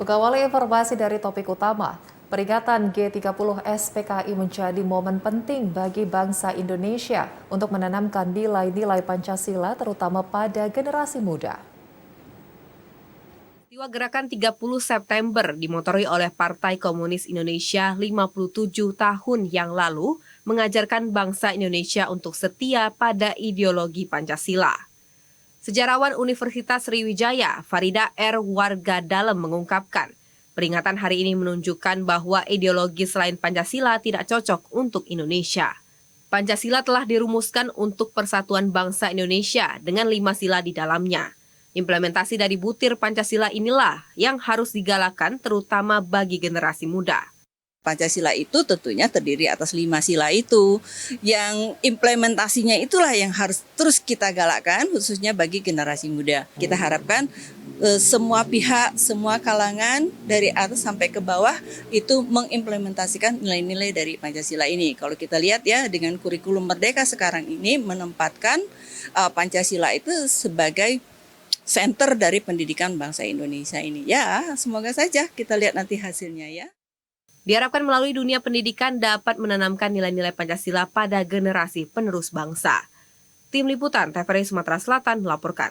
Mengawali informasi dari topik utama, peringatan G30 SPKI menjadi momen penting bagi bangsa Indonesia untuk menanamkan nilai-nilai Pancasila terutama pada generasi muda. Peristiwa Gerakan 30 September dimotori oleh Partai Komunis Indonesia 57 tahun yang lalu mengajarkan bangsa Indonesia untuk setia pada ideologi Pancasila. Sejarawan Universitas Sriwijaya, Farida R. Warga Dalem mengungkapkan, peringatan hari ini menunjukkan bahwa ideologi selain Pancasila tidak cocok untuk Indonesia. Pancasila telah dirumuskan untuk persatuan bangsa Indonesia dengan 5 sila di dalamnya. Implementasi dari butir Pancasila inilah yang harus digalakan terutama bagi generasi muda. Pancasila itu tentunya terdiri atas 5 sila itu, yang implementasinya itulah yang harus terus kita galakkan khususnya bagi generasi muda. Kita harapkan semua pihak, semua kalangan dari atas sampai ke bawah itu mengimplementasikan nilai-nilai dari Pancasila ini. Kalau kita lihat ya dengan kurikulum Merdeka sekarang ini menempatkan Pancasila itu sebagai center dari pendidikan bangsa Indonesia ini. Ya, semoga saja kita lihat nanti hasilnya ya. Diharapkan melalui dunia pendidikan dapat menanamkan nilai-nilai Pancasila pada generasi penerus bangsa. Tim Liputan TVRI Sumatera Selatan melaporkan.